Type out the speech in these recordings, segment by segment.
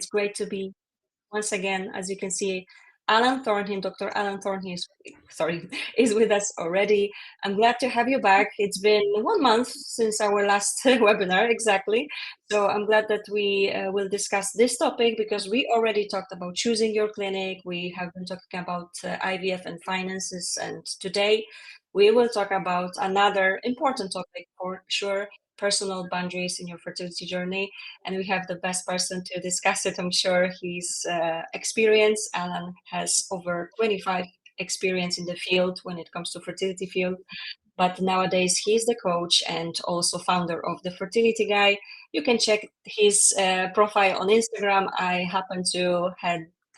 It's great to be once again. As you can see, Alan Thornhill, Dr. Alan Thornhill, is with us already. I'm glad to have you back. It's been 1 month since our last webinar, exactly. So I'm glad that we will discuss this topic, because we already talked about choosing your clinic. We have been talking about IVF and finances, and today we will talk about another important topic for sure: personal boundaries in your fertility journey. And we have the best person to discuss it. I'm sure he's experienced. Alan has over 25 experience in the field when it comes to fertility field. But nowadays he's the coach and also founder of the Fertility Guy. You can check his profile on Instagram. I happen to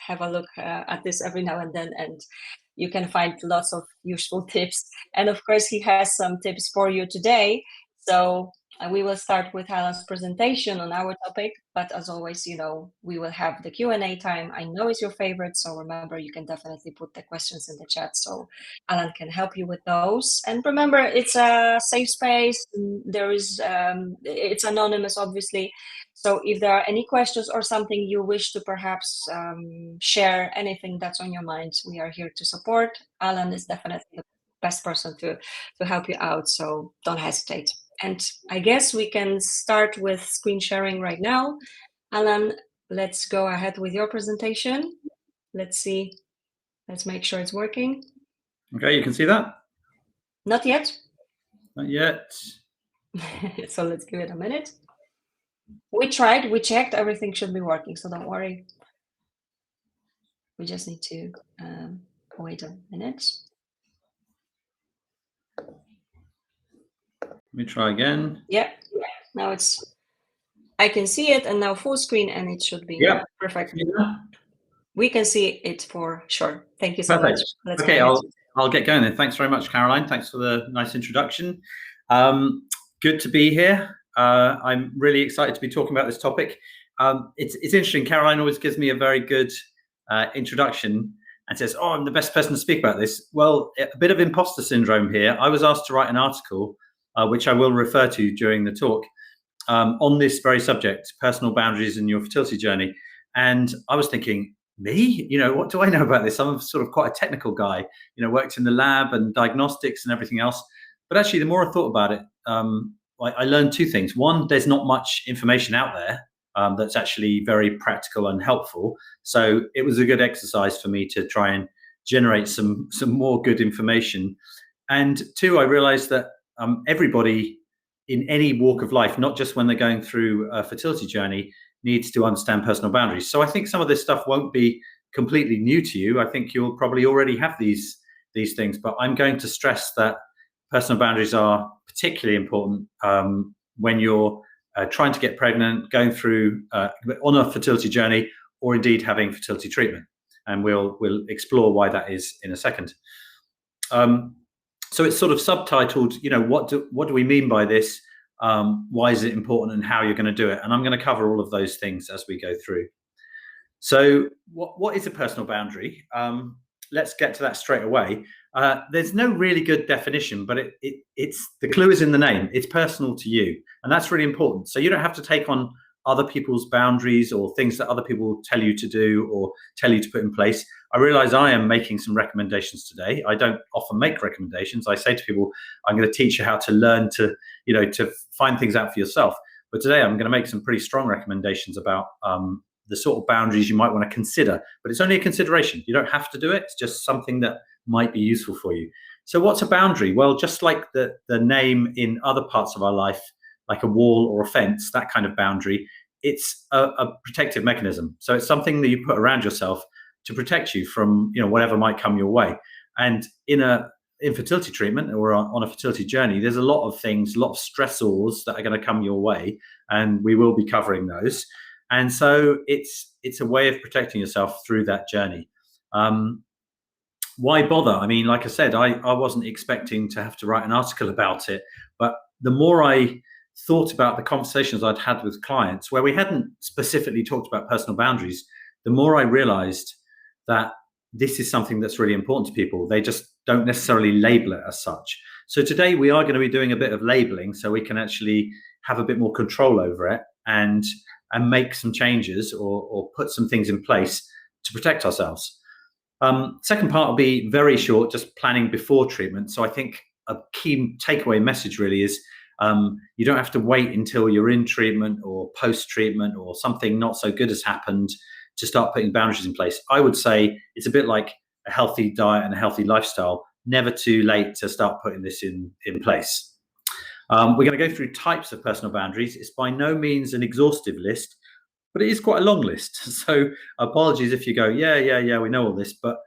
have a look at this every now and then, and you can find lots of useful tips. And of course, he has some tips for you today. So we will start with Alan's presentation on our topic, but as always, we will have the Q&A time. I know it's your favorite, so remember, you can definitely put the questions in the chat so Alan can help you with those. And remember, it's a safe space. It's anonymous, obviously. So if there are any questions or something you wish to perhaps share, anything that's on your mind, we are here to support. Alan is definitely the best person to help you out, so don't hesitate. And I guess we can start with screen sharing right now. Alan, let's go ahead with your presentation. Let's see. Let's make sure it's working. Okay, you can see that? Not yet. Not yet. So let's give it a minute. We tried, we checked, everything should be working, so don't worry. We just need to wait a minute. Let me try again. Yeah, now I can see it, and now full screen, and it should be perfect. Yeah. We can see it for sure. Thank you so much. Okay, I'll get going then. Thanks very much, Caroline. Thanks for the nice introduction. Good to be here. I'm really excited to be talking about this topic. It's interesting. Caroline always gives me a very good introduction and says, "Oh, I'm the best person to speak about this." Well, a bit of imposter syndrome here. I was asked to write an article, which I will refer to during the talk, on this very subject, personal boundaries in your fertility journey. And I was thinking, me? What do I know about this? I'm sort of quite a technical guy, worked in the lab and diagnostics and everything else. But actually, the more I thought about it, I learned two things. One, there's not much information out there that's actually very practical and helpful. So it was a good exercise for me to try and generate some more good information. And two, I realized that everybody in any walk of life, not just when they're going through a fertility journey, needs to understand personal boundaries. So I think some of this stuff won't be completely new to you. I think you'll probably already have these things, but I'm going to stress that personal boundaries are particularly important when you're trying to get pregnant, going through on a fertility journey, or indeed having fertility treatment. And we'll explore why that is in a second. So it's sort of subtitled, what do we mean by this? Why is it important, and how you're going to do it? And I'm going to cover all of those things as we go through. So what is a personal boundary? Let's get to that straight away. There's no really good definition, but it's the clue is in the name. It's personal to you, and that's really important. So you don't have to take on other people's boundaries or things that other people tell you to do or tell you to put in place. I realize I am making some recommendations today. I don't often make recommendations. I say to people, I'm going to teach you how to learn to find things out for yourself. But today I'm going to make some pretty strong recommendations about the sort of boundaries you might want to consider. But it's only a consideration. You don't have to do it. It's just something that might be useful for you. So what's a boundary? Well, just like the name in other parts of our life, like a wall or a fence, that kind of boundary, it's a protective mechanism. So it's something that you put around yourself to protect you from whatever might come your way. And in fertility treatment or on a fertility journey, there's a lot of things, a lot of stressors that are going to come your way, and we will be covering those. And so it's a way of protecting yourself through that journey. Why bother? I mean, like I said, I wasn't expecting to have to write an article about it, but the more I thought about the conversations I'd had with clients where we hadn't specifically talked about personal boundaries, the more I realized that this is something that's really important to people. They just don't necessarily label it as such. So today we are going to be doing a bit of labeling so we can actually have a bit more control over it and and make some changes or put some things in place to protect ourselves. Second part will be very short, just planning before treatment. So I think a key takeaway message really is you don't have to wait until you're in treatment or post-treatment or something not so good has happened to start putting boundaries in place. I would say it's a bit like a healthy diet and a healthy lifestyle. Never too late to start putting this in place. We're going to go through types of personal boundaries. It's by no means an exhaustive list, but it is quite a long list. So apologies if you go, yeah, we know all this. But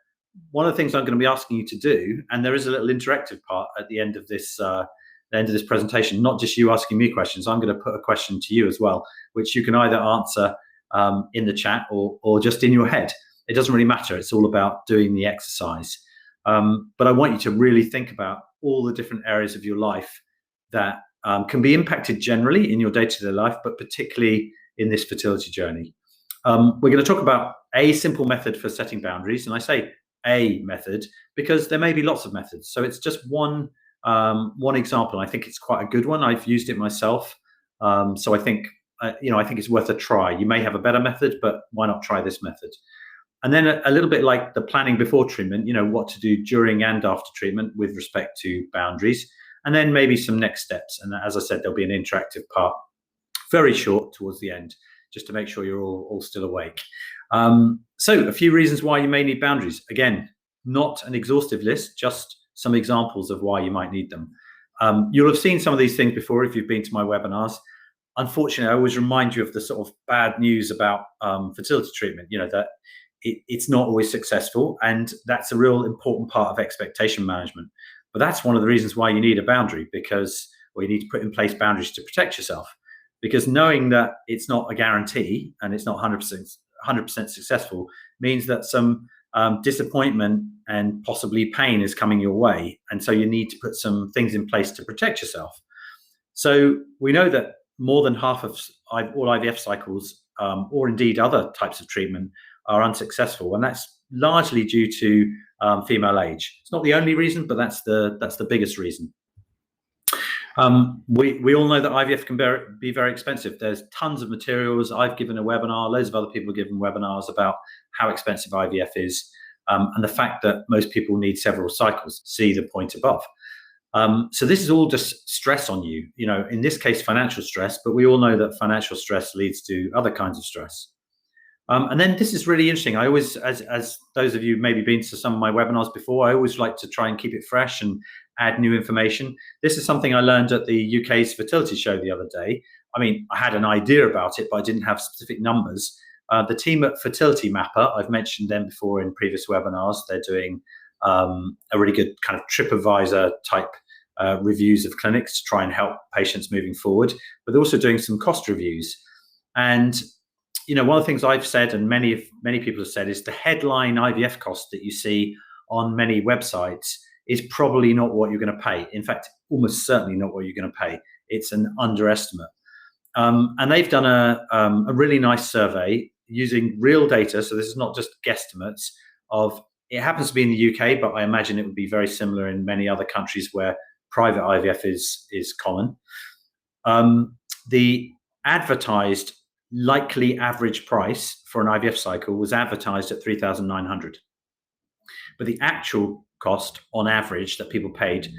one of the things I'm going to be asking you to do, and there is a little interactive part at the end of this presentation, not just you asking me questions. I'm going to put a question to you as well, which you can either answer in the chat or just in your head. It doesn't really matter. It's all about doing the exercise. But I want you to really think about all the different areas of your life that can be impacted generally in your day-to-day life, but particularly in this fertility journey. We're going to talk about a simple method for setting boundaries. And I say a method because there may be lots of methods. So it's just one example. I think it's quite a good one. I've used it myself. So I think, I think it's worth a try. You may have a better method, but why not try this method? And then a little bit like the planning before treatment, what to do during and after treatment with respect to boundaries. And then maybe some next steps. And as I said, there'll be an interactive part, very short towards the end, just to make sure you're all still awake. So a few reasons why you may need boundaries. Again, not an exhaustive list, just some examples of why you might need them. You'll have seen some of these things before if you've been to my webinars. Unfortunately, I always remind you of the sort of bad news about fertility treatment, that it's not always successful. And that's a real important part of expectation management. But that's one of the reasons why you need a boundary, you need to put in place boundaries to protect yourself. Because knowing that it's not a guarantee and it's not 100% successful means that some disappointment and possibly pain is coming your way. And so you need to put some things in place to protect yourself. So we know that more than half of all IVF cycles, or indeed other types of treatment, are unsuccessful. And that's largely due to female age. It's not the only reason, but that's the biggest reason. We all know that IVF can be very expensive. There's tons of materials. I've given a webinar, loads of other people have given webinars about how expensive IVF is, and the fact that most people need several cycles. See the point above. So this is all just stress on you, in this case, financial stress, but we all know that financial stress leads to other kinds of stress. And then this is really interesting. I always, as those of you maybe been to some of my webinars before, I always like to try and keep it fresh and add new information. This is something I learned at the UK's fertility show the other day. I mean, I had an idea about it, but I didn't have specific numbers. The team at Fertility Mapper, I've mentioned them before in previous webinars. They're doing a really good kind of TripAdvisor type reviews of clinics to try and help patients moving forward, but they're also doing some cost reviews. And one of the things I've said, and many people have said, is the headline IVF cost that you see on many websites is probably not what you're going to pay. In fact, almost certainly not what you're going to pay. It's an underestimate. And they've done a really nice survey using real data. So this is not just guesstimates of, it happens to be in the UK, but I imagine it would be very similar in many other countries where private IVF is common. The advertised likely average price for an IVF cycle was advertised at $3,900, but the actual cost on average that people paid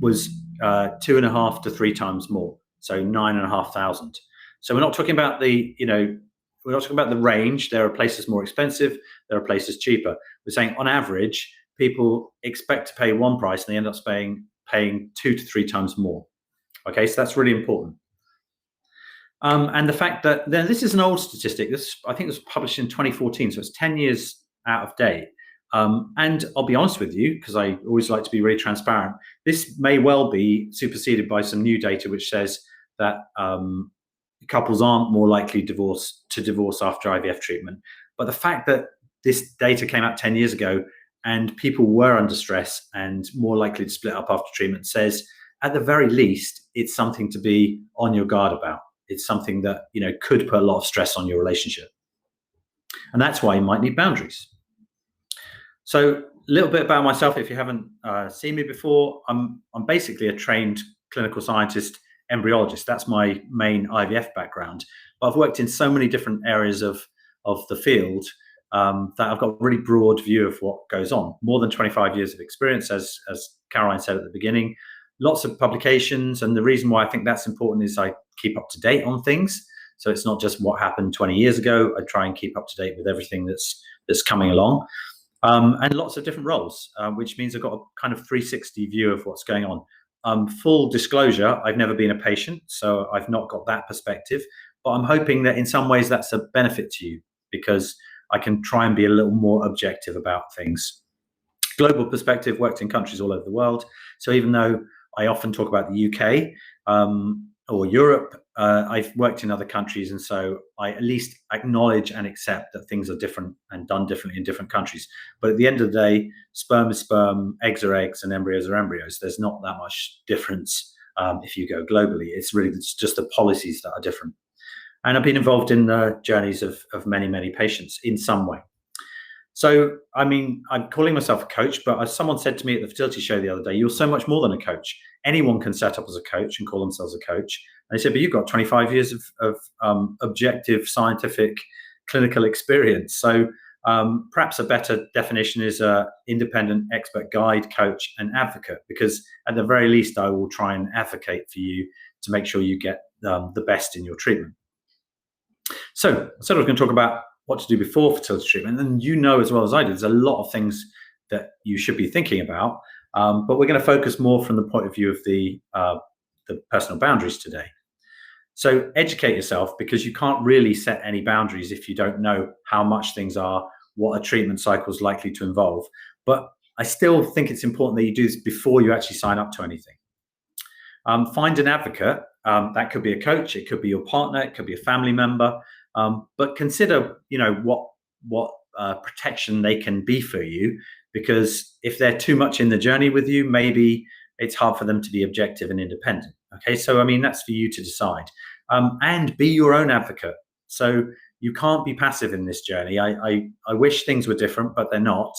was 2.5 to 3 times more, so $9,500. So we're not talking about we're not talking about the range. There are places more expensive, there are places cheaper. We're saying on average, people expect to pay one price and they end up paying 2 to 3 times more. Okay, so that's really important. And the fact that this is an old statistic. I think it was published in 2014, so it's 10 years out of date. And I'll be honest with you, because I always like to be really transparent. This may well be superseded by some new data which says that couples aren't more likely to divorce after IVF treatment. But the fact that this data came out 10 years ago and people were under stress and more likely to split up after treatment says, at the very least, it's something to be on your guard about. It's something that could put a lot of stress on your relationship. And that's why you might need boundaries. So a little bit about myself, if you haven't seen me before, I'm basically a trained clinical scientist embryologist. That's my main IVF background. but I've worked in so many different areas of the field that I've got a really broad view of what goes on. More than 25 years of experience, as Caroline said at the beginning, lots of publications. And the reason why I think that's important is I keep up to date on things. So it's not just what happened 20 years ago. I try and keep up to date with everything that's coming along. And lots of different roles, which means I've got a kind of 360 view of what's going on. Full disclosure, I've never been a patient, so I've not got that perspective. But I'm hoping that in some ways that's a benefit to you, because I can try and be a little more objective about things. Global perspective, worked in countries all over the world. So even though I often talk about the UK or Europe, I've worked in other countries, and so I at least acknowledge and accept that things are different and done differently in different countries. But at the end of the day, sperm is sperm, eggs are eggs, and embryos are embryos. There's not that much difference if you go globally. It's just the policies that are different. And I've been involved in the journeys of many, many patients in some way. So, I mean, I'm calling myself a coach, but as someone said to me at the fertility show the other day, you're so much more than a coach. Anyone can set up as a coach and call themselves a coach. And they said, but you've got 25 years of objective, scientific, clinical experience. So perhaps a better definition is an independent expert guide, coach, and advocate, because at the very least, I will try and advocate for you to make sure you get the best in your treatment. So I said I was going to talk about what to do before fertility treatment. And you know as well as I do, there's a lot of things that you should be thinking about. But we're going to focus more from the point of view of the personal boundaries today. So educate yourself, because you can't really set any boundaries if you don't know how much things are, what a treatment cycle is likely to involve. But I still think it's important that you do this before you actually sign up to anything. Find an advocate. That could be a coach, it could be your partner, it could be a family member. But consider, what protection they can be for you, because if they're too much in the journey with you, maybe it's hard for them to be objective and independent. Okay, so I mean, that's for you to decide. And be your own advocate. So you can't be passive in this journey. I wish things were different, but they're not.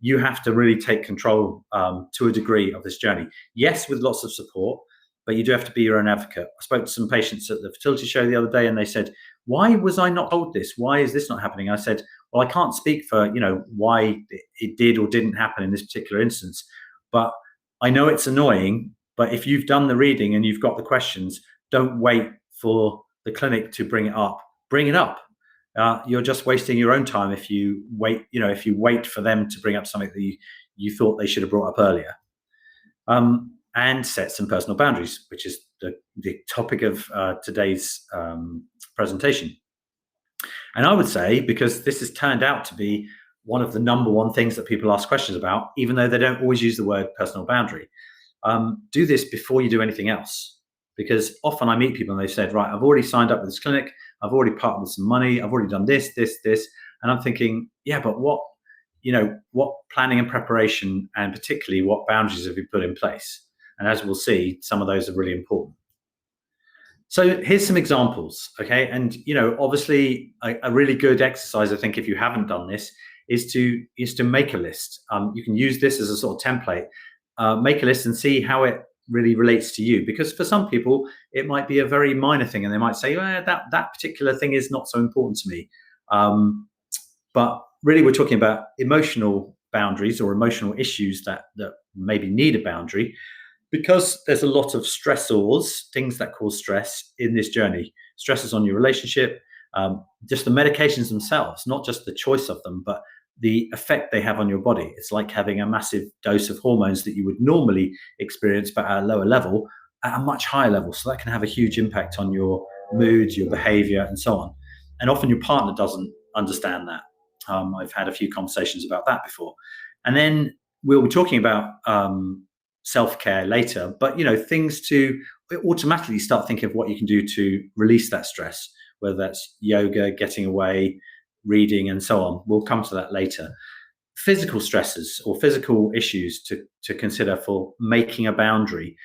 You have to really take control to a degree of this journey. Yes, with lots of support, but you do have to be your own advocate. I spoke to some patients at the fertility show the other day, and they said, why was I not told this? Why is this not happening? I said, well, I can't speak for, why it did or didn't happen in this particular instance, but I know it's annoying. But if you've done the reading and you've got the questions, don't wait for the clinic to bring it up. Bring it up. You're just wasting your own time if you wait. If you wait for them to bring up something that you thought they should have brought up earlier. And set some personal boundaries, which is the topic of today's presentation. And I would say, because this has turned out to be one of the number one things that people ask questions about, even though they don't always use the word personal boundary, do this before you do anything else. Because often I meet people and they've said, right, I've already signed up with this clinic, I've already parted with some money, I've already done this. And I'm thinking, yeah, but what planning and preparation, and particularly what boundaries have you put in place? And as we'll see, some of those are really important. So here's some examples, okay? And obviously, a really good exercise, I think, if you haven't done this, is to make a list. You can use this as a sort of template. Make a list and see how it really relates to you. Because for some people, it might be a very minor thing, and they might say, that particular thing is not so important to me. But really, we're talking about emotional boundaries or emotional issues that maybe need a boundary. Because there's a lot of stressors, things that cause stress in this journey. Stresses on your relationship, just the medications themselves, not just the choice of them, but the effect they have on your body. It's like having a massive dose of hormones that you would normally experience, but at a lower level, at a much higher level. So that can have a huge impact on your moods, your behavior, and so on. And often your partner doesn't understand that. I've had a few conversations about that before. And then we'll be talking about self-care later, but things to automatically start thinking of what you can do to release that stress, whether that's yoga, getting away, reading, and so on. We'll come to that later. Physical stresses or physical issues to consider for making a boundary.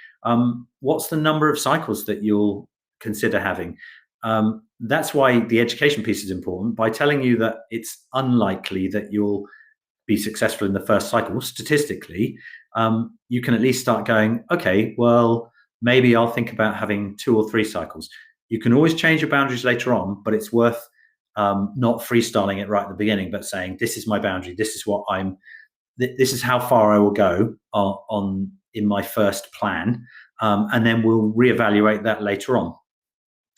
What's the number of cycles that you'll consider having? That's why the education piece is important, by telling you that it's unlikely that you'll be successful in the first cycle. Statistically, you can at least start going, okay, well, maybe I'll think about having 2 or 3 cycles. You can always change your boundaries later on, but it's worth not freestyling it right at the beginning, but saying, this is my boundary. This is what this is how far I will go in my first plan. And then we'll reevaluate that later on.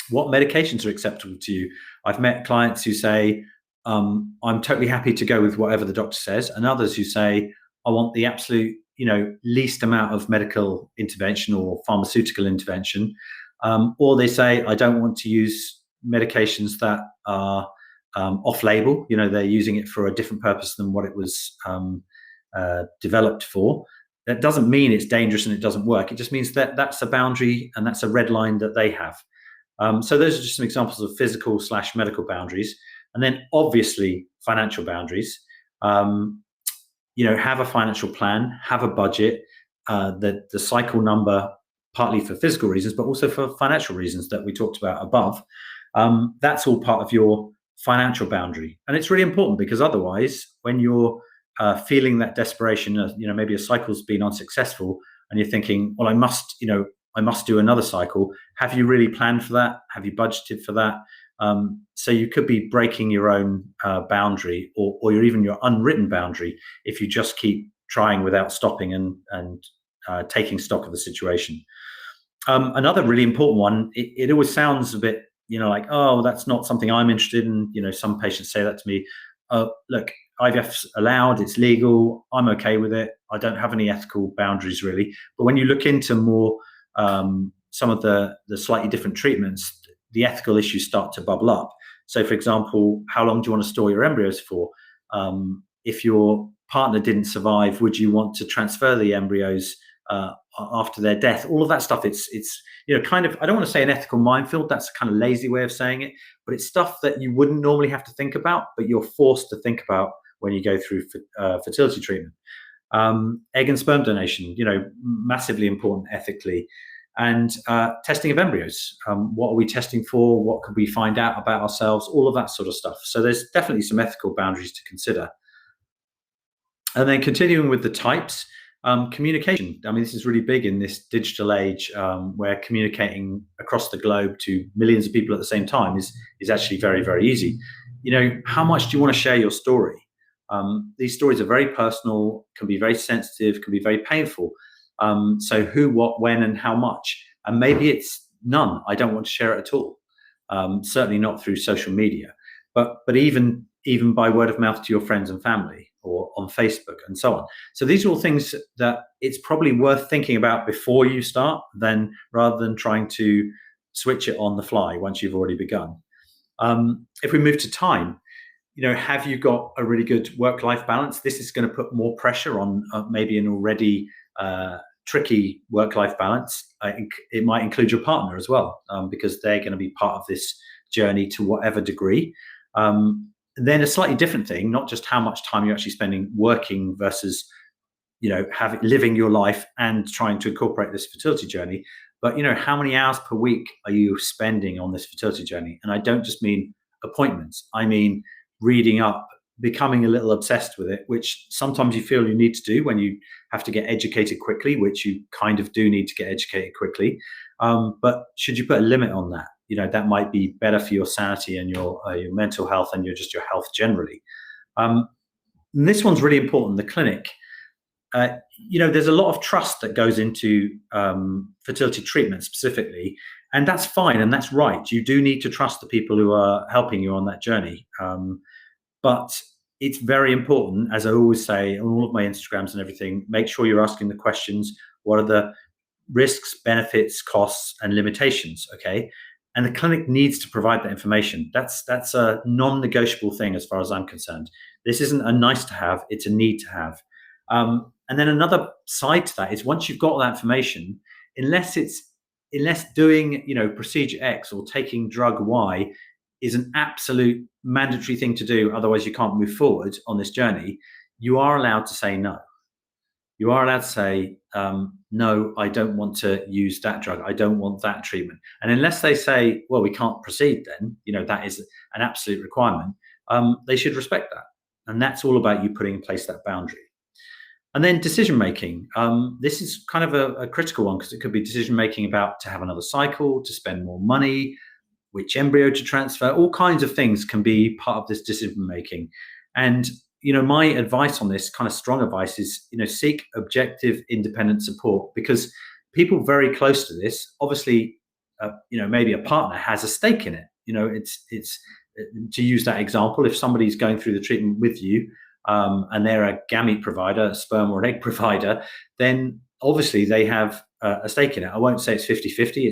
What medications are acceptable to you? I've met clients who say, I'm totally happy to go with whatever the doctor says, and others who say, I want the absolute, least amount of medical intervention or pharmaceutical intervention. Or they say, I don't want to use medications that are off-label. They're using it for a different purpose than what it was developed for. That doesn't mean it's dangerous and it doesn't work. It just means that that's a boundary and that's a red line that they have. So those are just some examples of physical/medical boundaries. And then obviously financial boundaries. Have a financial plan, have a budget, the cycle number, partly for physical reasons, but also for financial reasons that we talked about above. That's all part of your financial boundary. And it's really important, because otherwise, when you're feeling that desperation, maybe a cycle's been unsuccessful and you're thinking, well, I must do another cycle. Have you really planned for that? Have you budgeted for that? So you could be breaking your own boundary or even your unwritten boundary if you just keep trying without stopping and taking stock of the situation. Another really important one, it always sounds a bit, like, oh, that's not something I'm interested in. Some patients say that to me. Look, IVF's allowed, it's legal, I'm okay with it. I don't have any ethical boundaries really. But when you look into more some of the slightly different treatments, the ethical issues start to bubble up. So, for example, how long do you want to store your embryos for? If your partner didn't survive, would you want to transfer the embryos after their death? All of that stuff, it's kind of, I don't want to say an ethical minefield, that's a kind of lazy way of saying it, but it's stuff that you wouldn't normally have to think about, but you're forced to think about when you go through fertility treatment. Egg and sperm donation, massively important ethically. And testing of embryos. What are we testing for? What could we find out about ourselves? All of that sort of stuff. So there's definitely some ethical boundaries to consider. And then continuing with the types, communication. I mean, this is really big in this digital age where communicating across the globe to millions of people at the same time is actually very, very easy. How much do you want to share your story? These stories are very personal, can be very sensitive, can be very painful. So who, what, when, and how much? And maybe it's none. I don't want to share it at all. Certainly not through social media, but even by word of mouth to your friends and family or on Facebook and so on. So these are all things that it's probably worth thinking about before you start, rather than trying to switch it on the fly once you've already begun. If we move to time, have you got a really good work-life balance? This is going to put more pressure on maybe an already tricky work-life balance. It might include your partner as well, because they're going to be part of this journey to whatever degree. Then a slightly different thing, not just how much time you're actually spending working versus, living your life and trying to incorporate this fertility journey, but how many hours per week are you spending on this fertility journey? And I don't just mean appointments. I mean reading up, becoming a little obsessed with it, which sometimes you feel you need to do when you have to get educated quickly, which you kind of do need to get educated quickly. But should you put a limit on that? That might be better for your sanity and your mental health and your health generally. And this one's really important, the clinic. There's a lot of trust that goes into fertility treatment specifically, and that's fine and that's right. You do need to trust the people who are helping you on that journey. But it's very important, as I always say on all of my Instagrams and everything, make sure you're asking the questions. What are the risks, benefits, costs, and limitations? Okay. And the clinic needs to provide that information. That's a non-negotiable thing as far as I'm concerned. This isn't a nice to have, it's a need to have. And then another side to that is once you've got that information, unless doing, procedure X or taking drug Y is an absolute mandatory thing to do, otherwise you can't move forward on this journey, you are allowed to say no. You are allowed to say, no, I don't want to use that drug. I don't want that treatment. And unless they say, well, we can't proceed then, that is an absolute requirement, they should respect that. And that's all about you putting in place that boundary. And then decision-making. This is kind of a critical one because it could be decision-making about to have another cycle, to spend more money, which embryo to transfer. All kinds of things can be part of this decision making. And my advice on this, kind of strong advice, is seek objective, independent support, because people very close to this, obviously, maybe a partner has a stake in it. It's to use that example, if somebody's going through the treatment with you, and they're a gamete provider, a sperm or an egg provider, then obviously they have a stake in it. I won't say it's 50-50.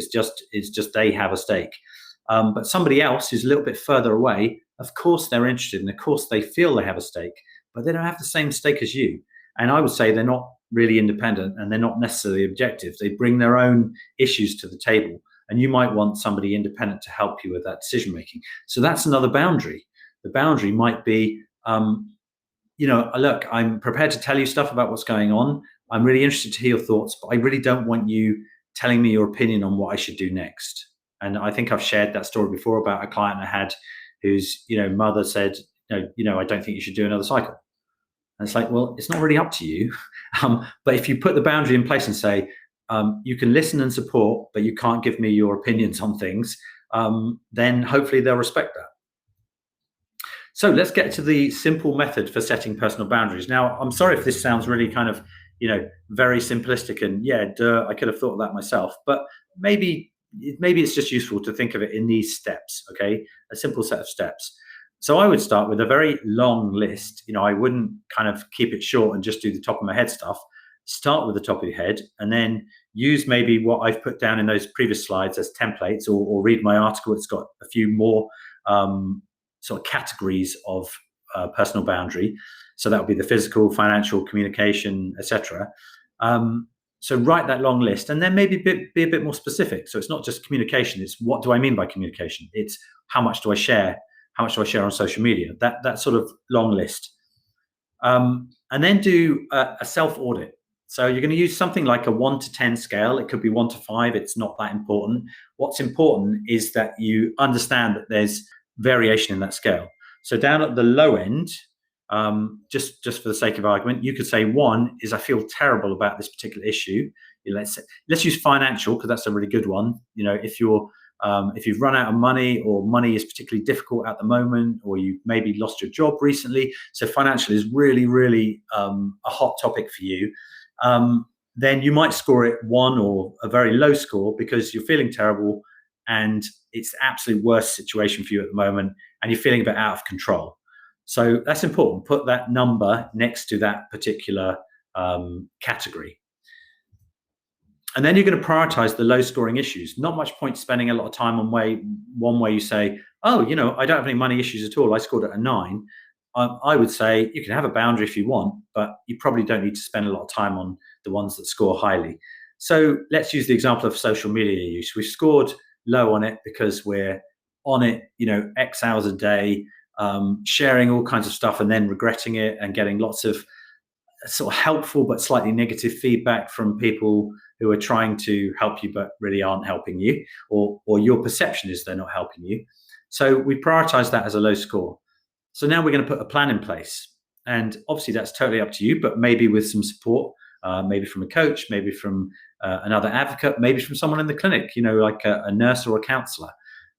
It's just they have a stake. But somebody else who's a little bit further away, of course they're interested, and of course they feel they have a stake, but they don't have the same stake as you. And I would say they're not really independent, and they're not necessarily objective. They bring their own issues to the table, and you might want somebody independent to help you with that decision making. So that's another boundary. The boundary might be, look, I'm prepared to tell you stuff about what's going on. I'm really interested to hear your thoughts, but I really don't want you telling me your opinion on what I should do next. And I think I've shared that story before about a client I had whose, mother said, I don't think you should do another cycle. And it's like, well, it's not really up to you. But if you put the boundary in place and say, you can listen and support, but you can't give me your opinions on things, then hopefully they'll respect that. So let's get to the simple method for setting personal boundaries. Now, I'm sorry if this sounds really kind of, very simplistic and I could have thought of that myself, but maybe it's just useful to think of it in these steps, okay? A simple set of steps. So I would start with a very long list. I wouldn't kind of keep it short and just do the top of my head stuff. Start with the top of your head, and then use maybe what I've put down in those previous slides as templates, or read my article. It's got a few more sort of categories of personal boundary. So that would be the physical, financial, communication, etc. So write that long list, and then maybe be a bit more specific. So it's not just communication. It's what do I mean by communication? It's how much do I share? How much do I share on social media? That sort of long list. And then do a self-audit. So you're going to use something like a 1 to 10 scale. It could be 1 to 5. It's not that important. What's important is that you understand that there's variation in that scale. So down at the low end, just for the sake of argument, you could say 1 is I feel terrible about this particular issue. Let's use financial, because that's a really good one. If you've run out of money, or money is particularly difficult at the moment, or you maybe lost your job recently, so financial is really, really a hot topic for you, then you might score it 1 or a very low score because you're feeling terrible and it's the absolute worst situation for you at the moment and you're feeling a bit out of control. So that's important. Put that number next to that particular category. And then you're going to prioritize the low scoring issues. Not much point spending a lot of time on one way you say, oh, I don't have any money issues at all. I scored at a 9. I would say you can have a boundary if you want, but you probably don't need to spend a lot of time on the ones that score highly. So let's use the example of social media use. We've scored low on it because we're on it, X hours a day, sharing all kinds of stuff and then regretting it and getting lots of sort of helpful but slightly negative feedback from people who are trying to help you but really aren't helping you, or your perception is they're not helping you. So we prioritize that as a low score. So now we're going to put a plan in place. And obviously that's totally up to you, but maybe with some support, maybe from a coach, maybe from another advocate, maybe from someone in the clinic, like a nurse or a counselor.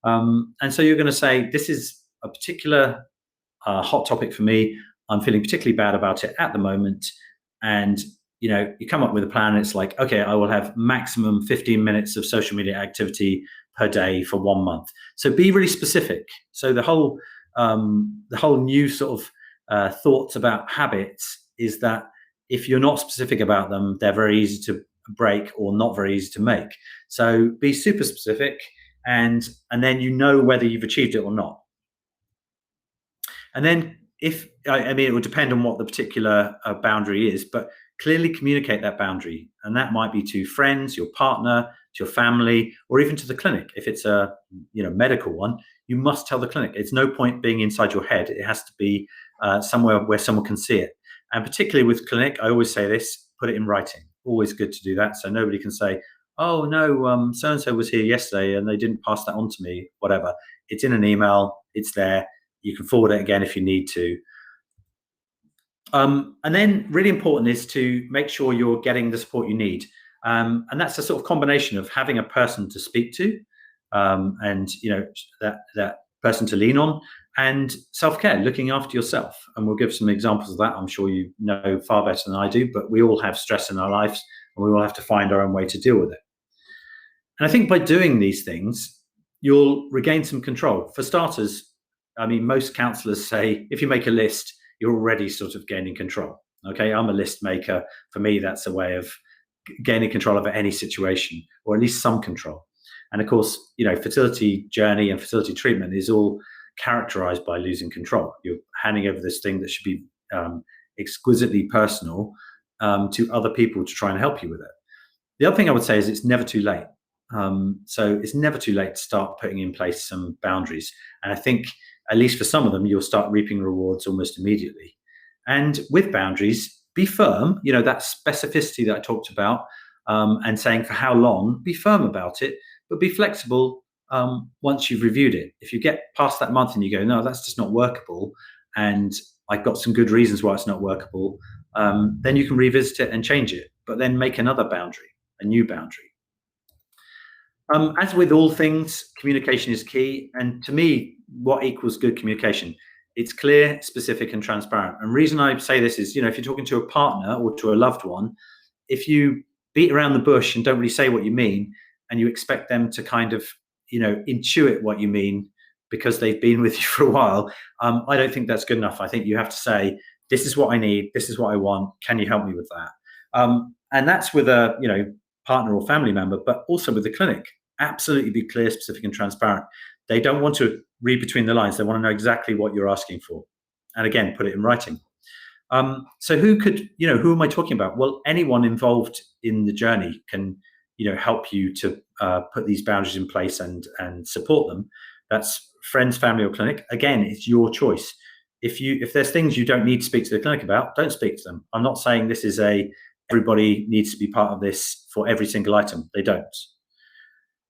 And so you're going to say, this is a particular hot topic for me. I'm feeling particularly bad about it at the moment. And, you come up with a plan. And it's like, okay, I will have maximum 15 minutes of social media activity per day for 1 month. So be really specific. So the whole new sort of thoughts about habits is that if you're not specific about them, they're very easy to break or not very easy to make. So be super specific, and then whether you've achieved it or not. And then it would depend on what the particular boundary is, but clearly communicate that boundary. And that might be to friends, your partner, to your family, or even to the clinic. If it's a medical one, you must tell the clinic. It's no point being inside your head. It has to be somewhere where someone can see it. And particularly with clinic, I always say this, put it in writing. Always good to do that. So nobody can say, oh no, so-and-so was here yesterday and they didn't pass that on to me, whatever. It's in an email, it's there. You can forward it again if you need to. And then really important is to make sure you're getting the support you need. And that's a sort of combination of having a person to speak to, and that person to lean on, and self-care, looking after yourself. And we'll give some examples of that. I'm sure you know far better than I do, but we all have stress in our lives, and we all have to find our own way to deal with it. And I think by doing these things, you'll regain some control. For starters, I mean, most counselors say if you make a list, you're already sort of gaining control. Okay, I'm a list maker. For me, that's a way of gaining control over any situation, or at least some control. And of course, fertility journey and fertility treatment is all characterized by losing control. You're handing over this thing that should be exquisitely personal to other people to try and help you with it. The other thing I would say is it's never too late. So it's never too late to start putting in place some boundaries. And I think, at least for some of them, you'll start reaping rewards almost immediately. And with boundaries, be firm, that specificity that I talked about, and saying for how long, be firm about it, but be flexible once you've reviewed it. If you get past that month and you go, no, that's just not workable, and I've got some good reasons why it's not workable, then you can revisit it and change it, but then make another boundary, a new boundary. As with all things, communication is key. And to me, what equals good communication? It's clear, specific, and transparent. And the reason I say this is, if you're talking to a partner or to a loved one, if you beat around the bush and don't really say what you mean, and you expect them to kind of, intuit what you mean because they've been with you for a while, I don't think that's good enough. I think you have to say, this is what I need, this is what I want, can you help me with that? And that's with a, partner or family member, but also with the clinic. Absolutely be clear, specific, and transparent. They don't want to read between the lines. They want to know exactly what you're asking for. And again, put it in writing. So who am I talking about? Well, anyone involved in the journey can, help you to put these boundaries in place and support them. That's friends, family, or clinic. Again, it's your choice. If there's things you don't need to speak to the clinic about, don't speak to them. I'm not saying this is everybody needs to be part of this for every single item. They don't.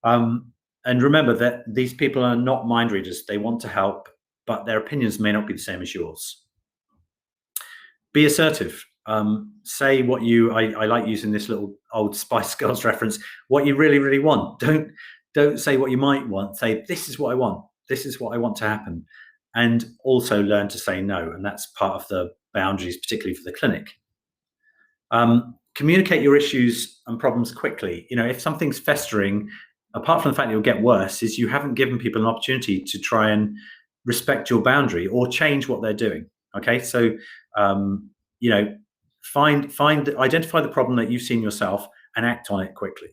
And remember that these people are not mind readers. They want to help, but their opinions may not be the same as yours. Be assertive. Say what I like using this little old Spice Girls reference, what you really, really want. Don't say what you might want. Say, this is what I want. This is what I want to happen. And also learn to say no. And that's part of the boundaries, particularly for the clinic. Communicate your issues and problems quickly. If something's festering, apart from the fact that it'll get worse, is you haven't given people an opportunity to try and respect your boundary or change what they're doing. Okay, so identify the problem that you've seen yourself and act on it quickly.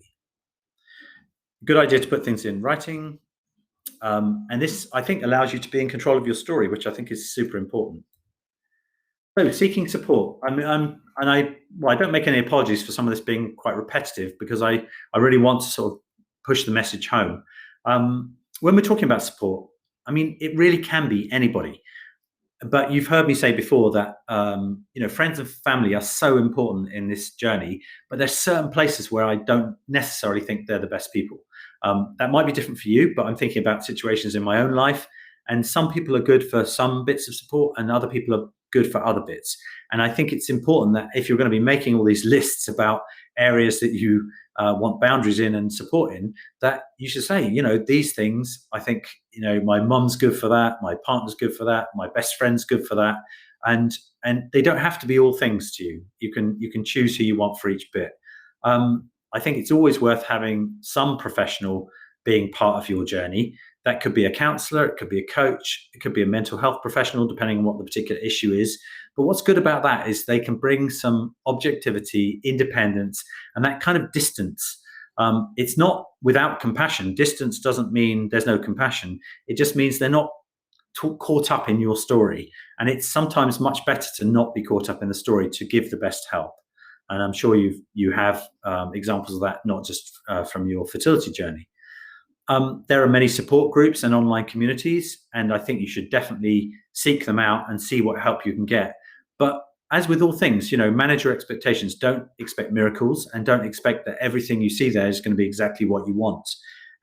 Good idea to put things in writing, and this, I think, allows you to be in control of your story, which I think is super important. So, seeking support. I don't make any apologies for some of this being quite repetitive, because I really want to sort of push the message home. When we're talking about support, it really can be anybody. But you've heard me say before that friends and family are so important in this journey, but there's certain places where I don't necessarily think they're the best people. That might be different for you, but I'm thinking about situations in my own life, and some people are good for some bits of support and other people are good for other bits. And I think it's important that if you're going to be making all these lists about areas that you want boundaries in and support in, that you should say, these things, I think, my mum's good for that, my partner's good for that, my best friend's good for that. And they don't have to be all things to you. You can choose who you want for each bit. I think it's always worth having some professional being part of your journey. That could be a counselor, it could be a coach, it could be a mental health professional, depending on what the particular issue is. But what's good about that is they can bring some objectivity, independence, and that kind of distance. It's not without compassion. Distance doesn't mean there's no compassion. It just means they're not caught up in your story. And it's sometimes much better to not be caught up in the story, to give the best help. And I'm sure you have examples of that, not just from your fertility journey. There are many support groups and online communities, and I think you should definitely seek them out and see what help you can get. But as with all things, manage your expectations. Don't expect miracles, and don't expect that everything you see there is going to be exactly what you want.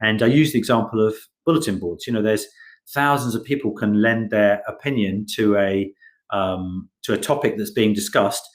And I use the example of bulletin boards. There's thousands of people can lend their opinion to a topic that's being discussed.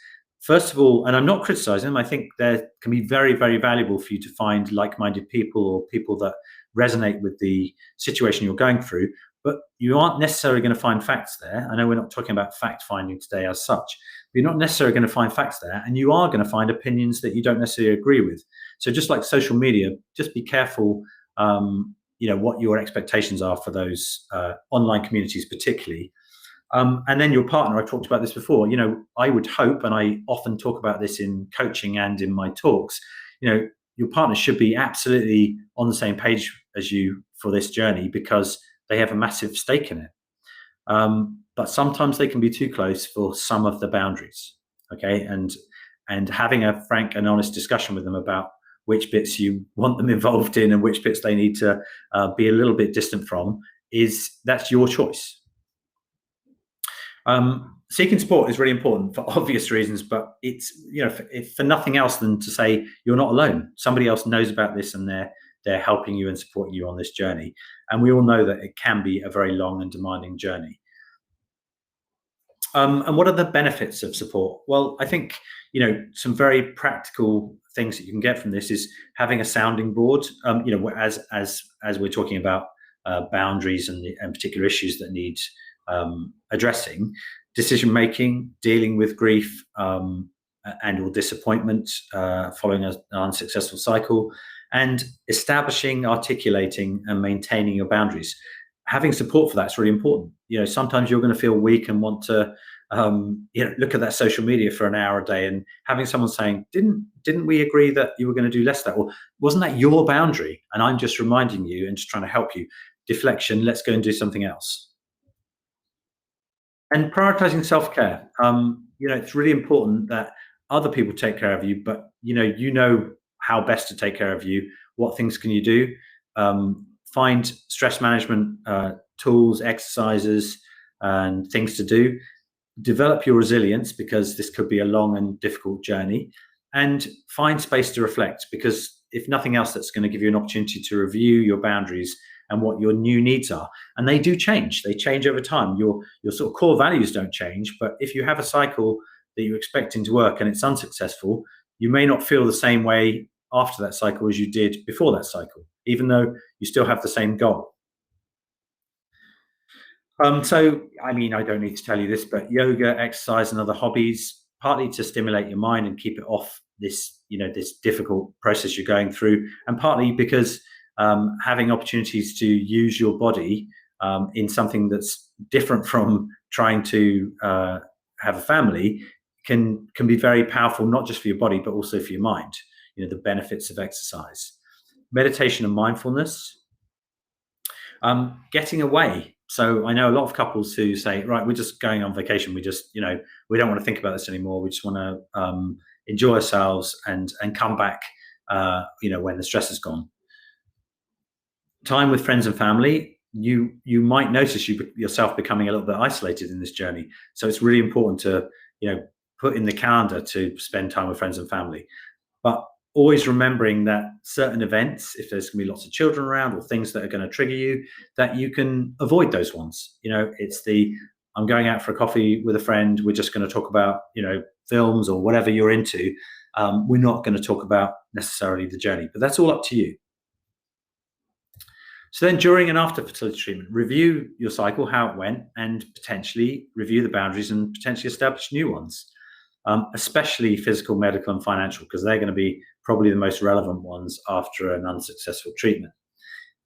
First of all, and I'm not criticizing them, I think they can be very, very valuable for you to find like-minded people, or people that resonate with the situation you're going through, but you aren't necessarily going to find facts there. I know we're not talking about fact finding today as such, but you're not necessarily going to find facts there, and you are going to find opinions that you don't necessarily agree with. So just like social media, just be careful what your expectations are for those online communities particularly. And then your partner, I talked about this before, I would hope, and I often talk about this in coaching and in my talks, your partner should be absolutely on the same page as you for this journey, because they have a massive stake in it. But sometimes they can be too close for some of the boundaries. Okay. And having a frank and honest discussion with them about which bits you want them involved in and which bits they need to be a little bit distant from, that's your choice. Seeking support is really important for obvious reasons, but it's for nothing else than to say you're not alone. Somebody else knows about this, and they're helping you and supporting you on this journey. And we all know that it can be a very long and demanding journey. And what are the benefits of support? Well, I think some very practical things that you can get from this is having a sounding board. As we're talking about boundaries and particular issues that need addressing, decision making, dealing with grief and or disappointment following an unsuccessful cycle, and establishing, articulating, and maintaining your boundaries. Having support for that's really important. Sometimes you're going to feel weak and want to look at that social media for an hour a day, and having someone saying, didn't we agree that you were going to do less of that, or wasn't that your boundary and I'm just reminding you and just trying to help you. Deflection, let's go and do something else. And prioritizing self-care. It's really important that other people take care of you, but you know how best to take care of you. What things can you do? Find stress management tools, exercises, and things to do. Develop your resilience, because this could be a long and difficult journey. And find space to reflect, because if nothing else, that's going to give you an opportunity to review your boundaries and what your new needs are. And they do change. They change over time. Your sort of core values don't change, but if you have a cycle that you're expecting to work and it's unsuccessful, you may not feel the same way after that cycle as you did before that cycle, even though you still have the same goal. So, I don't need to tell you this, but yoga, exercise, and other hobbies, partly to stimulate your mind and keep it off this, this difficult process you're going through, and partly because having opportunities to use your body in something that's different from trying to have a family can be very powerful, not just for your body, but also for your mind. The benefits of exercise, meditation and mindfulness, getting away. So I know a lot of couples who say, right, we're just going on vacation. We just, we don't want to think about this anymore. We just want to enjoy ourselves and come back, when the stress is gone. Time with friends and family. You might notice yourself becoming a little bit isolated in this journey. So it's really important to, put in the calendar to spend time with friends and family. But always remembering that certain events, if there's going to be lots of children around or things that are going to trigger you, that you can avoid those ones. It's I'm going out for a coffee with a friend. We're just going to talk about, films or whatever you're into. We're not going to talk about necessarily the journey, but that's all up to you. So then during and after fertility treatment, review your cycle, how it went, and potentially review the boundaries and potentially establish new ones. Especially physical, medical, and financial, because they're going to be probably the most relevant ones after an unsuccessful treatment.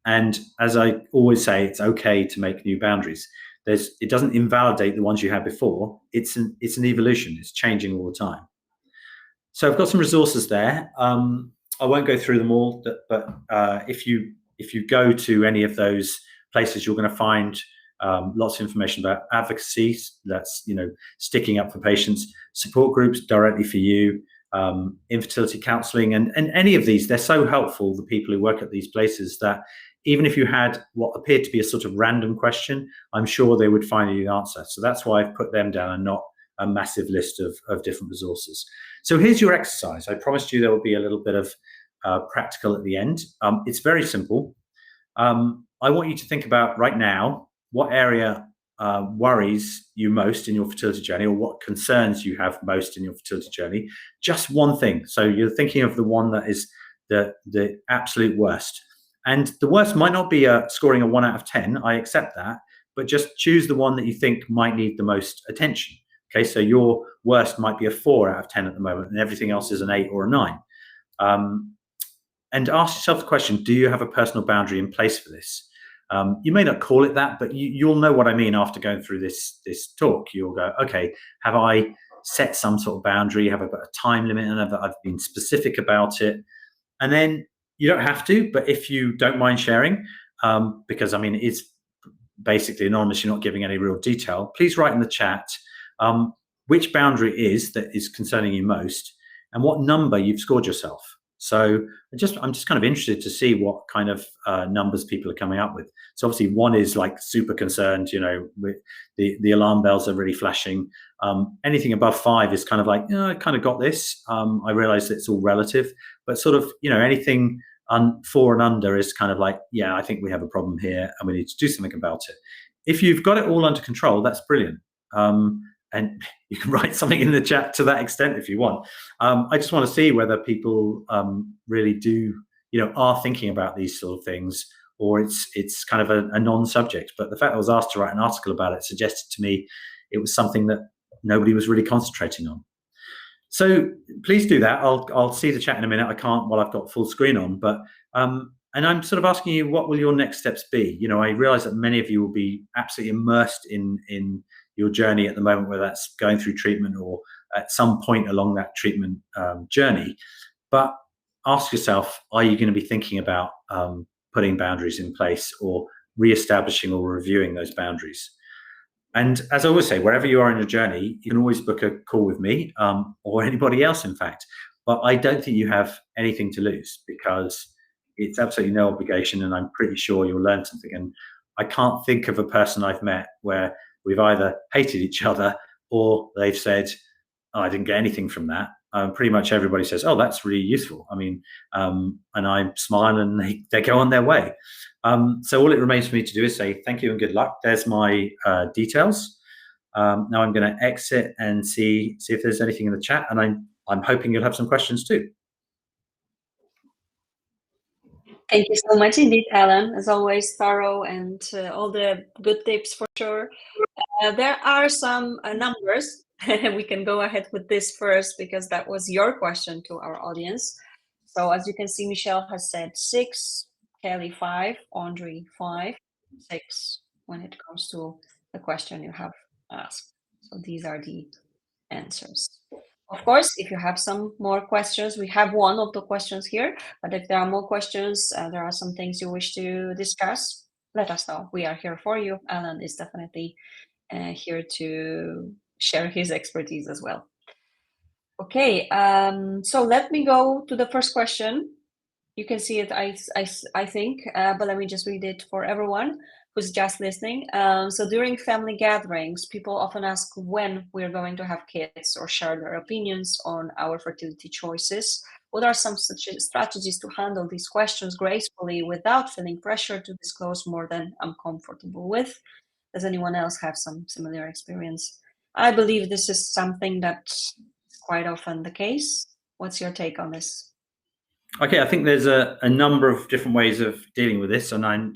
And as I always say, it's okay to make new boundaries. It doesn't invalidate the ones you had before. It's an evolution. It's changing all the time. So I've got some resources there. I won't go through them all, but if you go to any of those places, you're going to find lots of information about advocacy, that's sticking up for patients, support groups directly for you, infertility counselling, and any of these. They're so helpful, the people who work at these places, that even if you had what appeared to be a sort of random question, I'm sure they would find you the answer. So that's why I've put them down and not a massive list of different resources. So here's your exercise. I promised you there will be a little bit of practical at the end. It's very simple. I want you to think about right now what area worries you most in your fertility journey, or what concerns you have most in your fertility journey. Just one thing. So you're thinking of the one that is the absolute worst. And the worst might not be scoring a 1 out of 10. I accept that, but just choose the one that you think might need the most attention. Okay, so your worst might be a 4 out of 10 at the moment, and everything else is an 8 or a 9. And ask yourself the question, do you have a personal boundary in place for this? You may not call it that, but you'll know what I mean after going through this talk. You'll go, okay, have I set some sort of boundary? Have I got a time limit? And I've been specific about it? And then you don't have to, but if you don't mind sharing, because I mean, it's basically anonymous, you're not giving any real detail, please write in the chat which boundary it is that is concerning you most and what number you've scored yourself. So I'm just kind of interested to see what kind of numbers people are coming up with. So obviously 1 is like super concerned, the alarm bells are really flashing. Anything above 5 is kind of like, I kind of got this. I realize that it's all relative, but sort of, anything 4 and under is kind of like, yeah, I think we have a problem here and we need to do something about it. If you've got it all under control, that's brilliant. And you can write something in the chat to that extent if you want. I just want to see whether people really do, are thinking about these sort of things, or it's kind of a non-subject. But the fact I was asked to write an article about it suggested to me it was something that nobody was really concentrating on. So please do that. I'll see the chat in a minute. I can't while I've got full screen on, but and I'm sort of asking you, what will your next steps be? I realize that many of you will be absolutely immersed in your journey at the moment, whether that's going through treatment or at some point along that treatment journey. But ask yourself, are you going to be thinking about putting boundaries in place or reestablishing or reviewing those boundaries? And as I always say, wherever you are in your journey, you can always book a call with me or anybody else, in fact. But I don't think you have anything to lose because it's absolutely no obligation, and I'm pretty sure you'll learn something. And I can't think of a person I've met where we've either hated each other or they've said, oh, I didn't get anything from that. Pretty much everybody says, oh, that's really useful. I mean, and I smile and they go on their way. So all it remains for me to do is say thank you and good luck. There's my details. Now I'm going to exit and see if there's anything in the chat, and I'm hoping you'll have some questions too. Thank you so much indeed, Alan. As always, thorough and all the good tips for sure. There are some numbers. We can go ahead with this first because that was your question to our audience. So as you can see, Michelle has said 6, Kelly 5, Andre 5, 6 when it comes to the question you have asked. So these are the answers. Of course, if you have some more questions, we have one of the questions here, but if there are more questions, there are some things you wish to discuss, let us know. We are here for you. Alan is definitely here to share his expertise as well. Okay, so let me go to the first question. You can see it, I think, but let me just read it for everyone who's just listening. So during family gatherings, people often ask when we're going to have kids or share their opinions on our fertility choices. What are some strategies to handle these questions gracefully without feeling pressure to disclose more than I'm comfortable with? Does anyone else have some similar experience? I believe this is something that's quite often the case. What's your take on this? Okay, I think there's a number of different ways of dealing with this, and I'm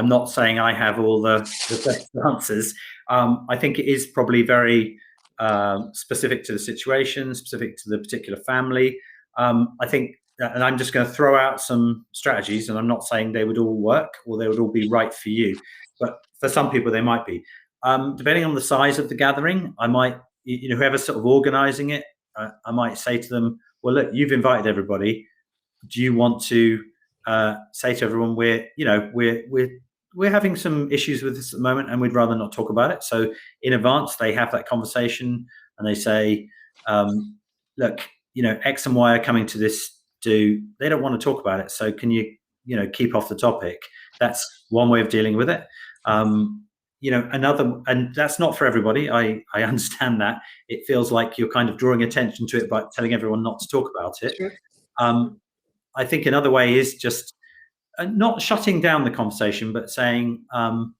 not saying I have all the best answers. I think it is probably very specific to the situation, specific to the particular family. I think, and I'm just going to throw out some strategies, and I'm not saying they would all work or they would all be right for you, but for some people they might be. Depending on the size of the gathering, I might, whoever's sort of organizing it, I might say to them, well, look, you've invited everybody. Do you want to say to everyone, we're having some issues with this at the moment, and we'd rather not talk about it. So in advance, they have that conversation, and they say, look, X and Y are coming to this. They don't want to talk about it. So can you, keep off the topic? That's one way of dealing with it. Another, and that's not for everybody. I understand that. It feels like you're kind of drawing attention to it by telling everyone not to talk about it. Sure. I think another way is just not shutting down the conversation, but saying, do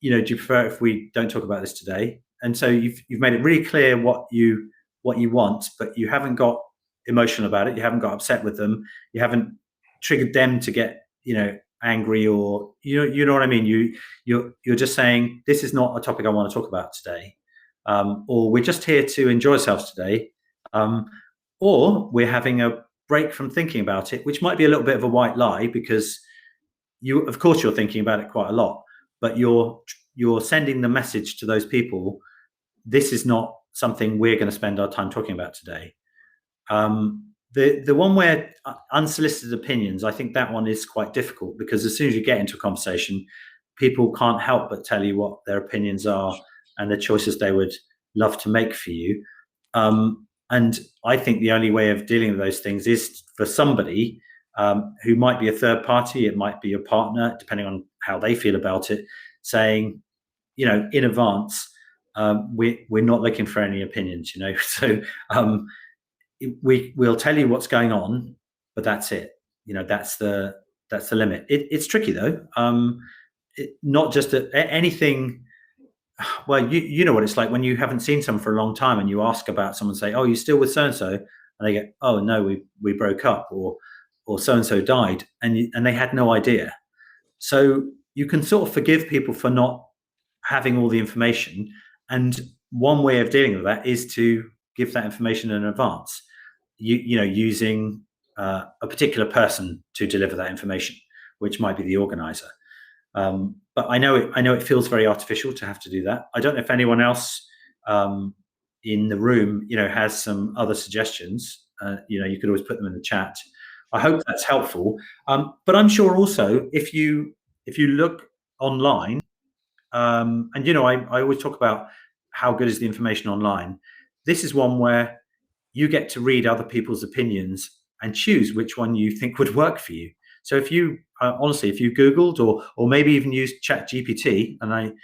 you prefer if we don't talk about this today? And so you've made it really clear what you want, but you haven't got emotional about it. You haven't got upset with them. You haven't triggered them to get, angry, or you know what I mean. You're just saying, this is not a topic I want to talk about today, or we're just here to enjoy ourselves today, or we're having a break from thinking about it, which might be a little bit of a white lie, because of course you're thinking about it quite a lot, but you're sending the message to those people, this is not something we're going to spend our time talking about today. The one where unsolicited opinions, I think that one is quite difficult, because as soon as you get into a conversation, people can't help but tell you what their opinions are and the choices they would love to make for you. And I think the only way of dealing with those things is for somebody who might be a third party, it might be your partner, depending on how they feel about it, saying, in advance, we're not looking for any opinions, so we'll tell you what's going on, but that's it. That's the limit. It's tricky though. Not just anything. Well, you know what it's like when you haven't seen someone for a long time and you ask about someone, say, "Oh, you still with so and so?" And they go, "Oh no, we broke up," or so and so died, and they had no idea. So you can sort of forgive people for not having all the information, and one way of dealing with that is to give that information in advance. Using a particular person to deliver that information, which might be the organizer. But I know it feels very artificial to have to do that. I don't know if anyone else in the room, has some other suggestions. You could always put them in the chat. I hope that's helpful. But I'm sure also if you look online, and I always talk about how good is the information online. This is one where you get to read other people's opinions and choose which one you think would work for you. So if you honestly, if you Googled or maybe even used ChatGPT, and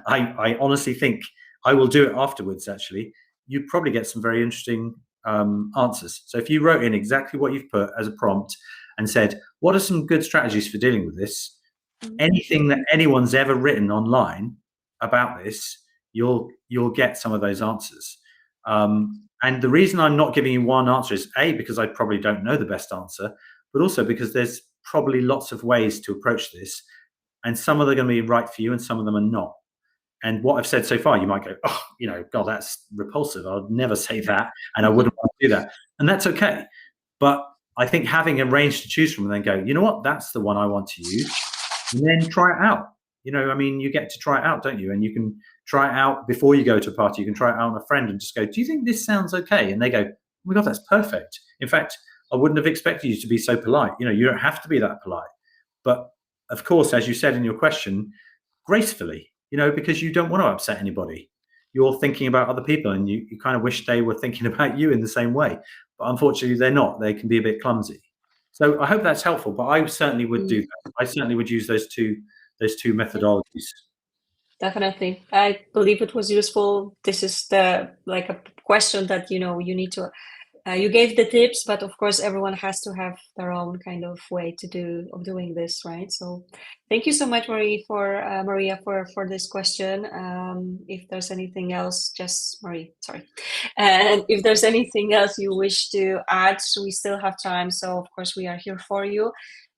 I honestly think I will do it afterwards, actually, you'd probably get some very interesting answers. So if you wrote in exactly what you've put as a prompt and said, what are some good strategies for dealing with this? Anything that anyone's ever written online about this, you'll get some of those answers. And the reason I'm not giving you one answer is A, because I probably don't know the best answer, but also because there's probably lots of ways to approach this, and some of them are going to be right for you and some of them are not. And what I've said so far, you might go, oh, God, that's repulsive. I would never say that, and I wouldn't want to do that. And that's okay. But I think having a range to choose from and then go, you know what, that's the one I want to use, and then try it out. You get to try it out, don't you? And you can try it out before you go to a party. You can try it out on a friend and just go, do you think this sounds okay? And they go, oh my God, that's perfect. In fact, I wouldn't have expected you to be so polite. You don't have to be that polite. But of course, as you said in your question, gracefully, because you don't want to upset anybody. You're thinking about other people, and you kind of wish they were thinking about you in the same way. But unfortunately, they're not. They can be a bit clumsy. So I hope that's helpful. But I certainly would do that. I certainly would use those two methodologies. Definitely. I believe it was useful. This is a question that, you need to, you gave the tips, but of course everyone has to have their own kind of way of doing this, right? So thank you so much, Maria, for this question. If there's anything else, sorry. And if there's anything else you wish to add, we still have time. So of course we are here for you.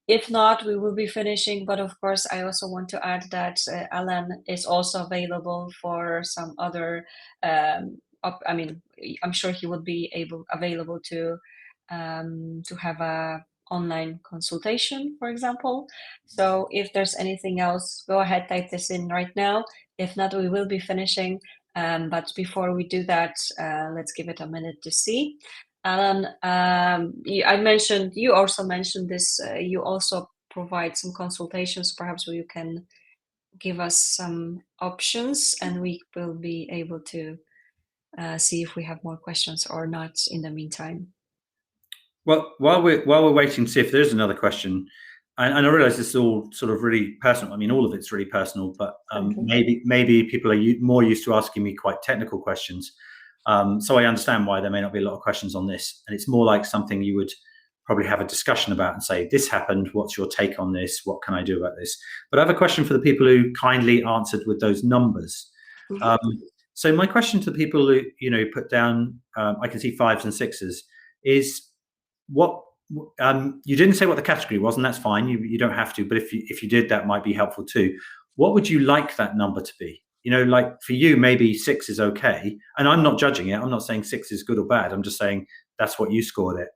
If not, we will be finishing. But of course, I also want to add that Alan is also available for some other. I'm sure he would be available to have a online consultation, for example. So if there's anything else, go ahead, type this in right now. If not, we will be finishing. But before we do that, let's give it a minute to see. Alan, you also mentioned this, you also provide some consultations, perhaps where you can give us some options and we will be able to see if we have more questions or not in the meantime. Well, while we're waiting to see if there's another question, and I realize this is all sort of really personal. I mean, all of it's really personal, but maybe people are more used to asking me quite technical questions. So I understand why there may not be a lot of questions on this, and it's more like something you would probably have a discussion about and say, this happened, what's your take on this? What can I do about this? But I have a question for the people who kindly answered with those numbers. So my question to the people who, put down, I can see 5s and 6s, is what you didn't say what the category was, and that's fine. You don't have to, but if you did, that might be helpful too. What would you like that number to be? Like for you, maybe 6 is okay. And I'm not judging it. I'm not saying 6 is good or bad. I'm just saying that's what you scored it.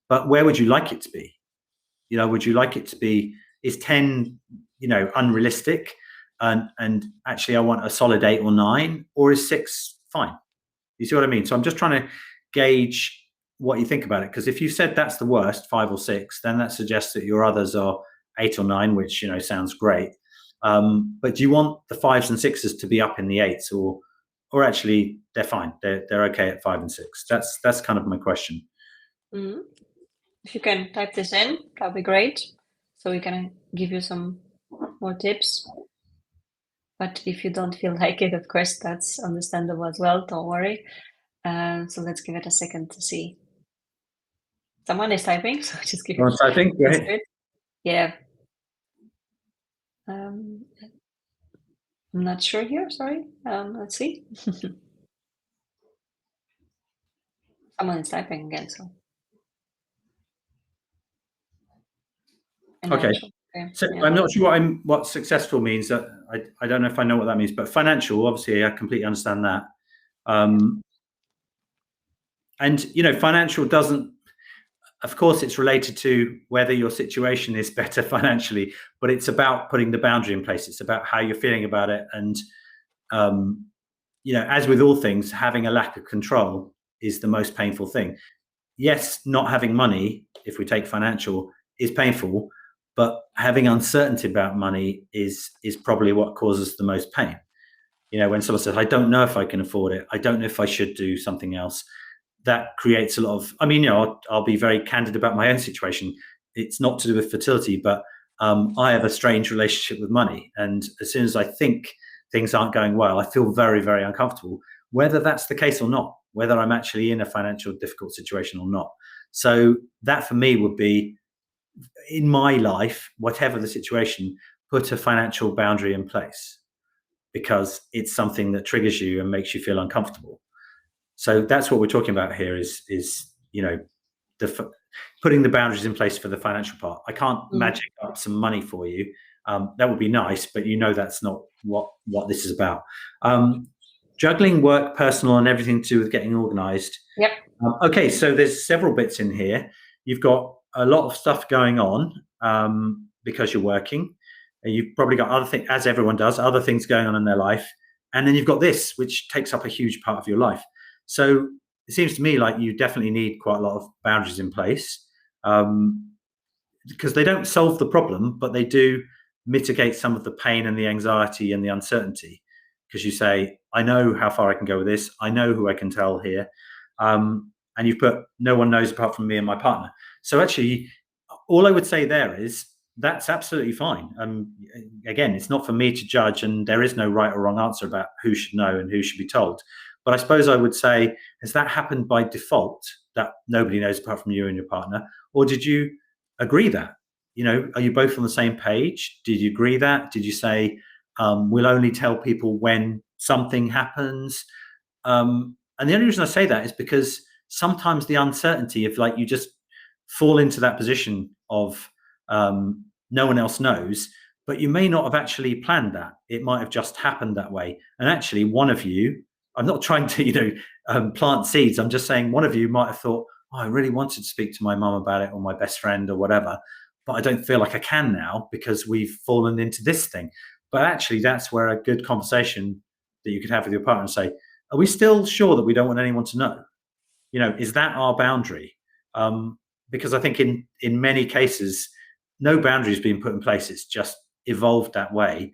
But where would you like it to be? Would you like it to be, is 10, unrealistic? And actually I want a solid 8 or 9, or is 6 fine? You see what I mean? So I'm just trying to gauge what you think about it. Because if you said that's the worst, 5 or 6, then that suggests that your others are 8 or 9, which, sounds great. But do you want the 5s and 6s to be up in the 8s, or actually they're fine? They're okay at 5 and 6. That's kind of my question. Mm-hmm. If you can type this in, that'd be great. So we can give you some more tips. But if you don't feel like it, of course, that's understandable as well. Don't worry. So let's give it a second to see. Someone is typing, so just give it. Typing, great. Yeah. I'm not sure here. Sorry. Let's see. Someone is typing again. So. Okay. So yeah. I'm not sure what successful means. I don't know if I know what that means, but financial, obviously, I completely understand that. And financial doesn't. Of course, it's related to whether your situation is better financially, but it's about putting the boundary in place. It's about how you're feeling about it, and as with all things, having a lack of control is the most painful thing. Yes, not having money, if we take financial, is painful. But having uncertainty about money is probably what causes the most pain. When someone says, I don't know if I can afford it, I don't know if I should do something else, that creates a lot of, I'll be very candid about my own situation. It's not to do with fertility, but I have a strange relationship with money. And as soon as I think things aren't going well, I feel very, very uncomfortable, whether that's the case or not, whether I'm actually in a financial difficult situation or not. So that for me would be, in my life, whatever the situation, put a financial boundary in place, because it's something that triggers you and makes you feel uncomfortable. So that's what we're talking about here is putting the boundaries in place for the financial part. I can't magic up some money for you. That would be nice, but that's not what this is about. Juggling work, personal, and everything to do with getting organized. Yep. Okay, so there's several bits in here. You've got a lot of stuff going on because you're working. You've probably got other things, as everyone does, other things going on in their life. And then you've got this, which takes up a huge part of your life. So it seems to me like you definitely need quite a lot of boundaries in place, because they don't solve the problem, but they do mitigate some of the pain and the anxiety and the uncertainty. Because you say, I know how far I can go with this. I know who I can tell here. And you've put, no one knows apart from me and my partner. So actually, all I would say there is, that's absolutely fine. Again, it's not for me to judge, and there is no right or wrong answer about who should know and who should be told. But I suppose I would say, has that happened by default, that nobody knows apart from you and your partner? Or did you agree that? Are you both on the same page? Did you agree that? Did you say, we'll only tell people when something happens? And the only reason I say that is because sometimes the uncertainty of, like, you just fall into that position of no one else knows, but you may not have actually planned that. It might have just happened that way. And actually, one of you, I'm not trying to, plant seeds. I'm just saying one of you might have thought, oh, I really wanted to speak to my mum about it, or my best friend, or whatever, but I don't feel like I can now because we've fallen into this thing. But actually, that's where a good conversation that you could have with your partner and say, are we still sure that we don't want anyone to know? Is that our boundary? Because I think in many cases, no boundaries being put in place. It's just evolved that way.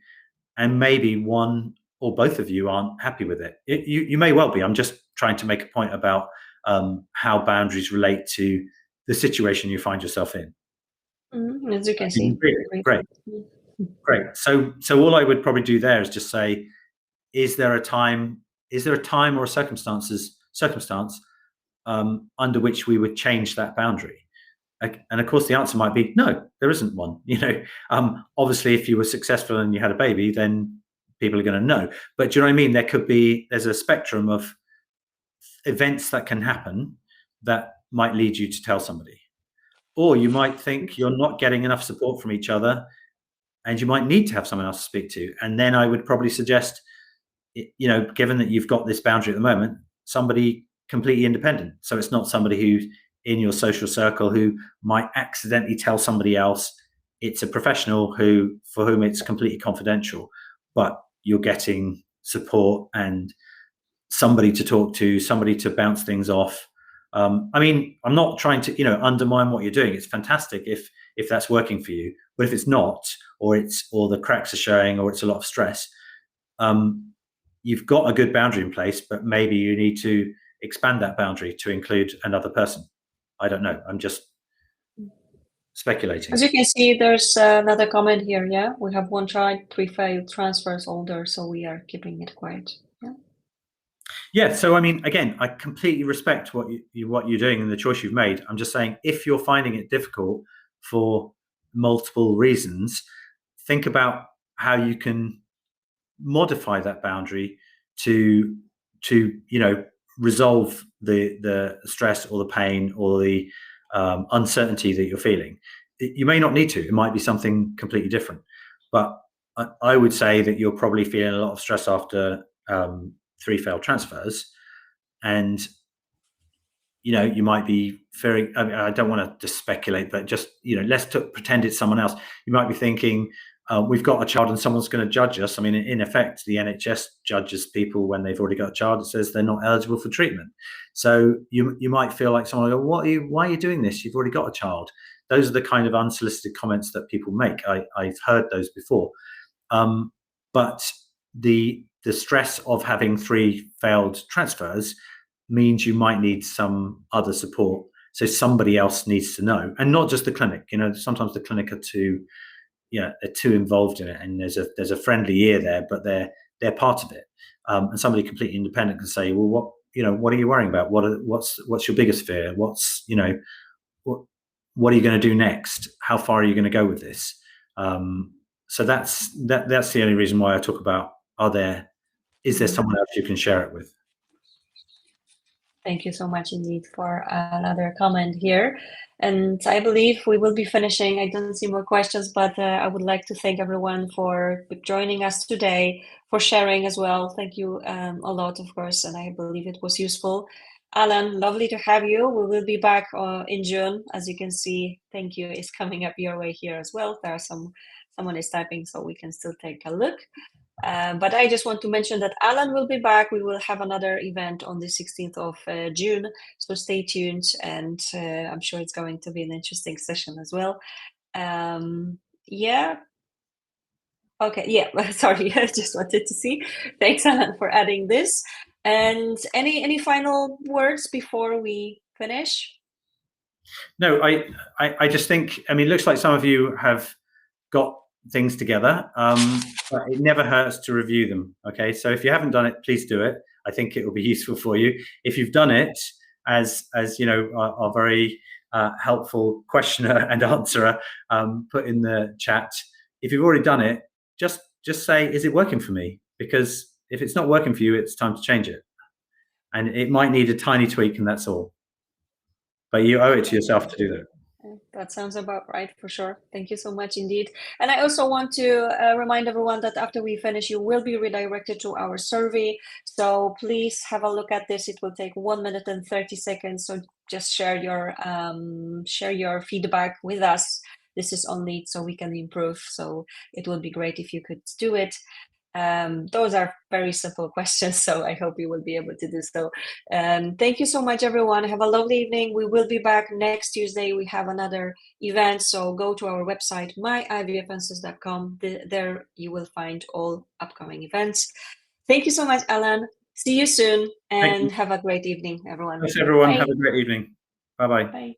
And maybe one or both of you aren't happy with it. You may well be. I'm just trying to make a point about how boundaries relate to the situation you find yourself in. As you can see. Great. So all I would probably do there is just say, is there a time or a circumstance under which we would change that boundary? And of course, the answer might be no, there isn't one. Obviously, if you were successful and you had a baby, then people are going to know. But do you know what I mean? There's a spectrum of events that can happen that might lead you to tell somebody. or you might think you're not getting enough support from each other, and you might need to have someone else to speak to. And then I would probably suggest, given that you've got this boundary at the moment, somebody completely independent. So it's not somebody who's in your social circle who might accidentally tell somebody else. It's a professional for whom it's completely confidential, but you're getting support and somebody to talk to, somebody to bounce things off. I'm not trying to, undermine what you're doing. It's fantastic if that's working for you. But if it's not, or the cracks are showing, or it's a lot of stress, you've got a good boundary in place, but maybe you need to expand that boundary to include another person. I don't know. I'm just speculating. As you can see, there's another comment here. Yeah, we have 1 tried, 3 failed, transfers older, so we are keeping it quiet. Yeah. So again, I completely respect what you're doing and the choice you've made. I'm just saying, if you're finding it difficult for multiple reasons, think about how you can modify that boundary to resolve the stress or the pain or the uncertainty that you're feeling. You may not need to. It might be something completely different. But I would say that you're probably feeling a lot of stress after 3 failed transfers, and you might be fearing. I don't want to just speculate, but just let's pretend it's someone else. You might be thinking, we've got a child and someone's going to judge us. In effect, the NHS judges people when they've already got a child. It says they're not eligible for treatment. So you might feel like someone will go, why are you doing this? You've already got a child. Those are the kind of unsolicited comments that people make. I've heard those before. But the stress of having 3 failed transfers means you might need some other support. So somebody else needs to know, and not just the clinic. Sometimes the clinic are too involved in it, and there's a friendly ear there, but they're part of it. And somebody completely independent can say, well, what are you worrying about? What's your biggest fear? What are you going to do next? How far are you going to go with this? So that's the only reason why I talk about, is there someone else you can share it with? Thank you so much indeed for another comment here. And I believe we will be finishing. I don't see more questions, but I would like to thank everyone for joining us today, for sharing as well. Thank you a lot, of course, and I believe it was useful. Alan, lovely to have you. We will be back in June. As you can see, thank you is coming up your way here as well. There are someone is typing, so we can still take a look. But I just want to mention that Alan will be back. We will have another event on the 16th of June, so stay tuned, and I'm sure it's going to be an interesting session as well. Yeah. Okay, yeah, sorry, I just wanted to see. Thanks, Alan, for adding this. And any final words before we finish? No, I just think, it looks like some of you have got things together, but it never hurts to review them. Okay, so if you haven't done it, please do it. I think it will be useful for you. If you've done it, as our very helpful questioner and answerer put in the chat, if you've already done it, just say, is it working for me? Because if it's not working for you, it's time to change it, and it might need a tiny tweak, and that's all. But you owe it to yourself to do that. That sounds about right, for sure. Thank you so much indeed. And I also want to remind everyone that after we finish, you will be redirected to our survey. So please have a look at this. It will take 1 minute and 30 seconds. So just share your feedback with us. This is only so we can improve. So it would be great if you could do it. Those are very simple questions, so I hope you will be able to do so. Thank you so much, everyone. Have a lovely evening. We will be back next Tuesday. We have another event, so go to our website, myivfanswers.com. There you will find all upcoming events. Thank you so much, Alan. See you soon, and have a great evening, everyone. Thanks, everyone. Bye. Have a great evening. Bye-bye. Bye.